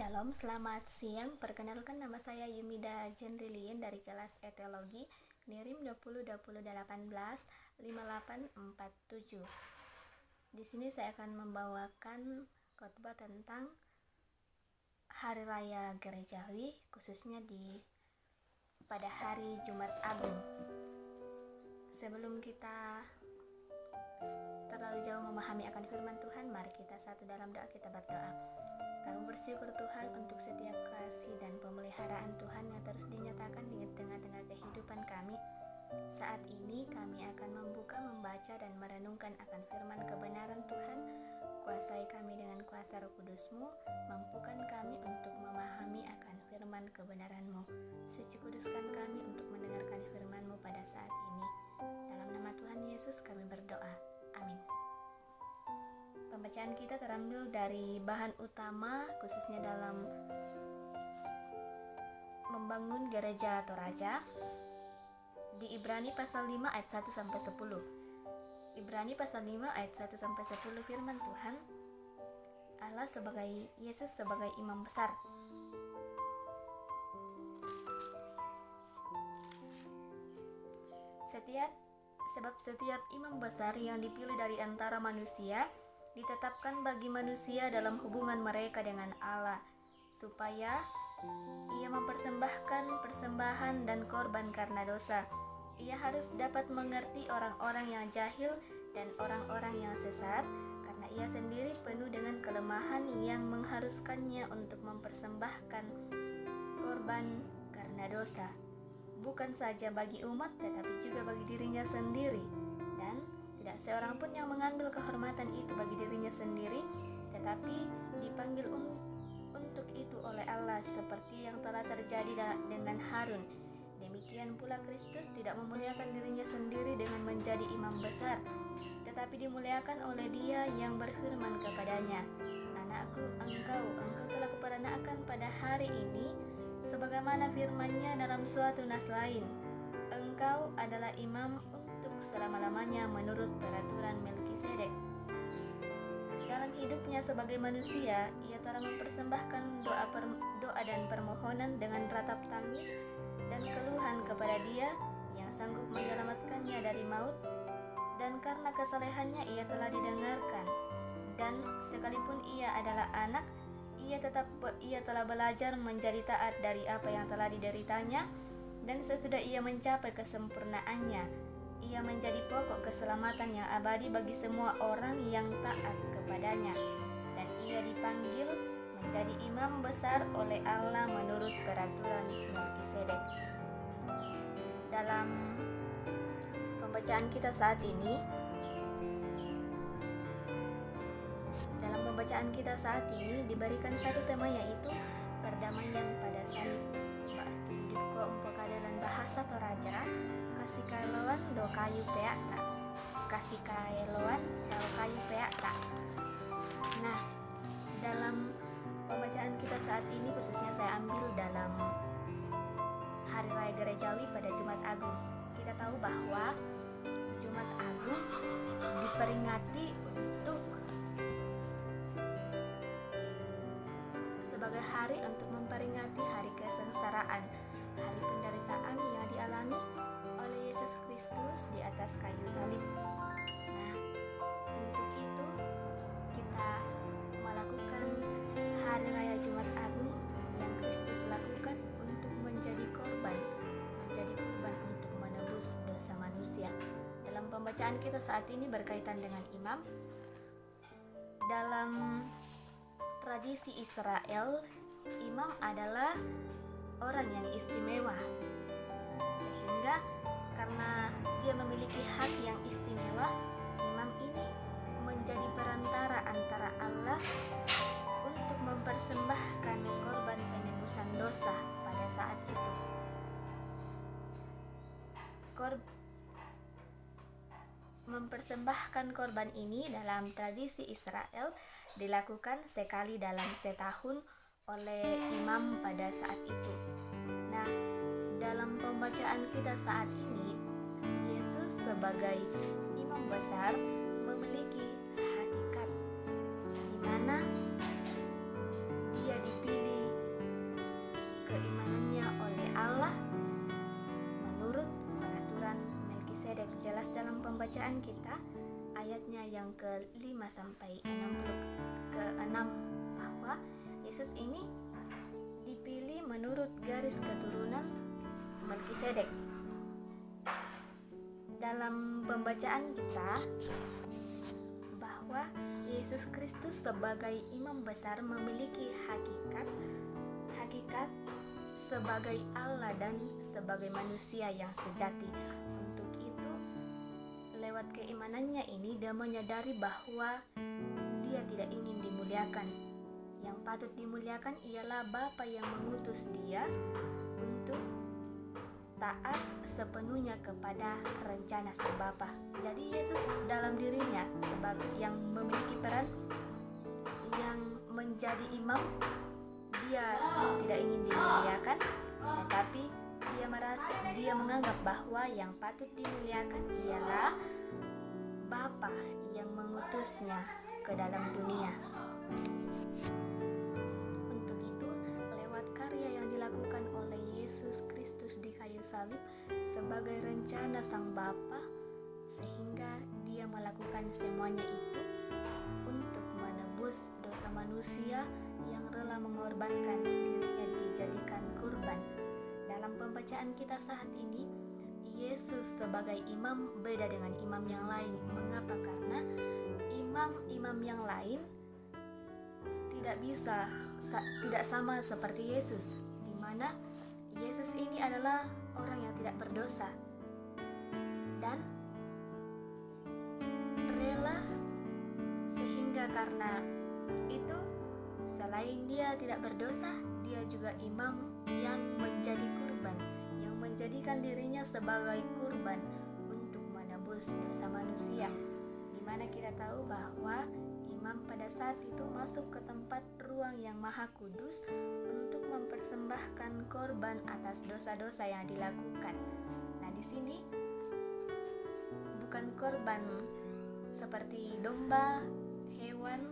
Shalom, selamat siang. Perkenalkan, nama saya Yumida Jenrilien dari kelas Etiologi NIRIM 2020-18-5847. Di sini saya akan membawakan khotbah tentang Hari Raya Gerejawi, khususnya pada hari Jumat Agung. Sebelum kita terlalu jauh memahami akan firman Tuhan, mari kita satu dalam doa, kita berdoa. Kami bersyukur Tuhan untuk setiap kasih dan pemeliharaan Tuhan yang terus dinyatakan di tengah-tengah kehidupan kami. Saat ini kami akan membaca dan merenungkan akan firman kebenaran Tuhan. Kuasai kami dengan kuasa Roh Kudus-Mu, mampukan kami untuk memahami akan firman kebenaran-Mu. Suci kuduskan kami untuk mendengarkan firman-Mu pada saat ini. Dalam nama Tuhan Yesus kami berdoa. Amin. Pembacaan kita terambil dari bahan utama, khususnya dalam membangun gereja atau raja, di Ibrani pasal 5 ayat 1-10. Ibrani pasal 5 ayat 1-10 firman Tuhan, Allah sebagai Yesus sebagai imam besar. Sebab setiap imam besar yang dipilih dari antara manusia ditetapkan bagi manusia dalam hubungan mereka dengan Allah, supaya ia mempersembahkan persembahan dan korban karena dosa. Ia harus dapat mengerti orang-orang yang jahil dan orang-orang yang sesat, karena ia sendiri penuh dengan kelemahan yang mengharuskannya untuk mempersembahkan korban karena dosa, bukan saja bagi umat tetapi juga bagi dirinya sendiri. Dan tidak seorang pun yang mengambil kehormatan itu bagi dirinya sendiri, tetapi dipanggil untuk itu oleh Allah, seperti yang telah terjadi dengan Harun. Demikian pula Kristus tidak memuliakan dirinya sendiri dengan menjadi imam besar, tetapi dimuliakan oleh Dia yang berfirman kepadanya, "Anakku, engkau telah kuperanakan pada hari ini, sebagaimana firman-Nya dalam suatu nas lain. Engkau adalah imam untuk selama-lamanya menurut peraturan Melkisedek." Dalam hidupnya sebagai manusia, ia telah mempersembahkan doa dan permohonan dengan ratap tangis dan keluhan kepada Dia yang sanggup menyelamatkannya dari maut, dan karena kesalehannya ia telah didengarkan. Dan sekalipun ia adalah anak, ia telah belajar menjadi taat dari apa yang telah dideritanya, dan sesudah ia mencapai kesempurnaannya, ia menjadi pokok keselamatan yang abadi bagi semua orang yang taat kepadanya. Dan ia dipanggil menjadi imam besar oleh Allah menurut peraturan Melkisedek. Dalam pembacaan kita saat ini, diberikan satu tema, yaitu perdamaian pada salib. Batu dibuka umpakadelan bahasa Toraja, kasih kaeloan do kayu peata. Kasih kaeloan do kayu peata. Nah, dalam pembacaan kita saat ini, khususnya saya ambil dalam Hari Raya Gerejawi pada Jumat Agung. Kita tahu bahwa Jumat Agung diperingati sebagai hari untuk memperingati hari kesengsaraan, hari penderitaan yang dialami oleh Yesus Kristus di atas kayu salib. Nah, untuk itu kita melakukan Hari Raya Jumat Agung yang Kristus lakukan untuk menjadi korban untuk menebus dosa manusia. Dalam pembacaan kita saat ini berkaitan dengan imam. Dalam tradisi Israel, imam adalah orang yang istimewa, sehingga karena dia memiliki hak yang istimewa, imam ini menjadi perantara antara Allah untuk mempersembahkan korban penebusan dosa pada saat itu. Mempersembahkan korban ini dalam tradisi Israel dilakukan sekali dalam setahun oleh imam pada saat itu. Nah, dalam pembacaan kita saat ini, Yesus sebagai imam besar memiliki hakikat di mana Dia dipilih pembacaan kita ayatnya yang ke-5 sampai 6 bahwa Yesus ini dipilih menurut garis keturunan Melkisedek. Dalam pembacaan kita bahwa Yesus Kristus sebagai imam besar memiliki hakikat sebagai Allah dan sebagai manusia yang sejati. Untuk itu, lewat keimanannya ini dia menyadari bahwa dia tidak ingin dimuliakan. Yang patut dimuliakan ialah Bapa yang mengutus dia untuk taat sepenuhnya kepada rencana sang Bapa. Jadi Yesus dalam dirinya sebagai yang memiliki peran yang menjadi imam, dia tidak ingin dimuliakan, tetapi dia menganggap bahwa yang patut dimuliakan ialah Bapa yang mengutusnya ke dalam dunia. Untuk itu, lewat karya yang dilakukan oleh Yesus Kristus di kayu salib sebagai rencana sang Bapa, sehingga dia melakukan semuanya itu untuk menebus dosa manusia yang rela mengorbankan dirinya dijadikan kurban. Dalam pembacaan kita saat ini, Yesus sebagai imam beda dengan imam yang lain. Mengapa? Karena imam-imam yang lain tidak sama seperti Yesus, di mana Yesus ini adalah orang yang tidak berdosa dan rela, sehingga karena itu selain dia tidak berdosa, dia juga imam yang menjadi kurban, yang menjadikan dirinya sebagai kurban untuk menebus dosa manusia. Di mana kita tahu bahwa imam pada saat itu masuk ke tempat ruang yang maha kudus untuk mempersembahkan korban atas dosa-dosa yang dilakukan. Nah, di sini bukan korban seperti domba, hewan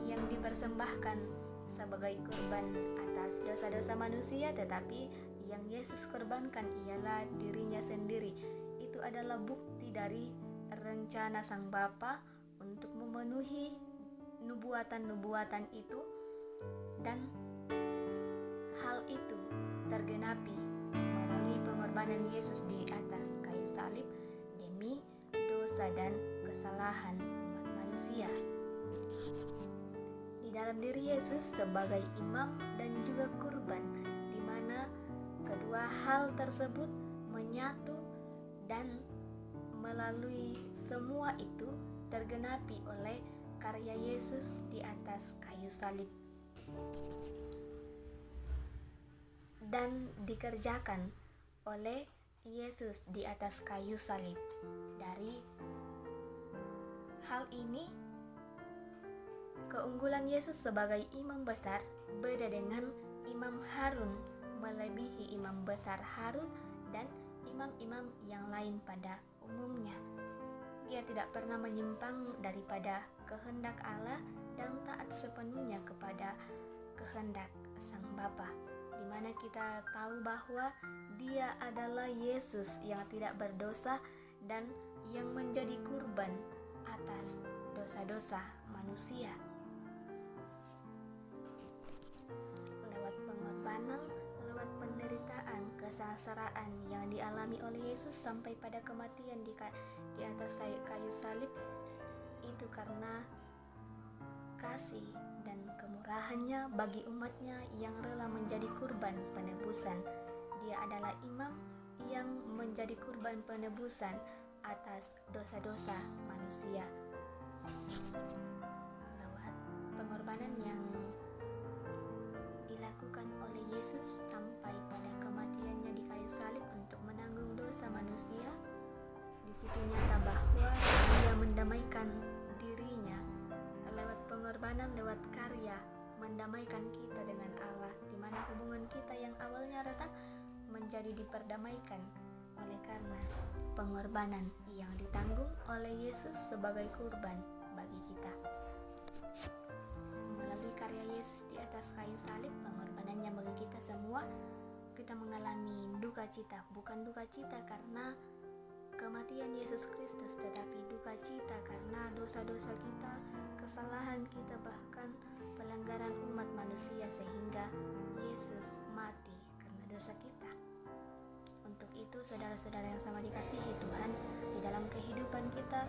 yang dipersembahkan sebagai korban atas dosa-dosa manusia, tetapi yang Yesus korbankan ialah dirinya sendiri. Itu adalah bukti dari rencana sang Bapa untuk memenuhi nubuatan-nubuatan itu, dan hal itu tergenapi melalui pengorbanan Yesus di atas kayu salib demi dosa dan kesalahan umat manusia. Di dalam diri Yesus sebagai imam dan juga kurban, di mana kedua hal tersebut menyatu, dan melalui semua itu tergenapi oleh karya Yesus di atas kayu salib dan dikerjakan oleh Yesus di atas kayu salib. Dari hal ini, keunggulan Yesus sebagai imam besar beda dengan Imam Harun, melebihi imam besar Harun dan imam-imam yang lain pada umumnya. Dia tidak pernah menyimpang daripada kehendak Allah dan taat sepenuhnya kepada kehendak sang Bapa, di mana kita tahu bahwa dia adalah Yesus yang tidak berdosa dan yang menjadi kurban atas dosa-dosa manusia. Lewat pengorbanan, lewat penderitaan, kesengsaraan yang dialami oleh Yesus sampai pada kematian di atas kayu salib, itu karena kasih dan kemurahannya bagi umatnya yang rela menjadi kurban penebusan. Dia adalah imam yang menjadi kurban penebusan atas dosa-dosa manusia. Lewat pengorbanan yang dilakukan oleh Yesus sampai pada kematiannya di kayu salib untuk menanggung dosa manusia, di situ nyata bahwa dia mendamaikan dirinya lewat pengorbanan, lewat karya, mendamaikan kita dengan Allah, di mana hubungan kita yang awalnya retak menjadi diperdamaikan oleh karena pengorbanan yang ditanggung oleh Yesus sebagai kurban bagi kita. Melalui karya Yesus di atas kayu salib, pengorbanannya bagi kita semua, kita mengalami duka cita. Bukan duka cita karena kematian Yesus Kristus, tetapi duka cita karena dosa-dosa kita, kesalahan kita, bahkan pelanggaran umat manusia, sehingga Yesus mati karena dosa kita. Untuk itu, saudara-saudara yang sama dikasihi Tuhan, di dalam kehidupan kita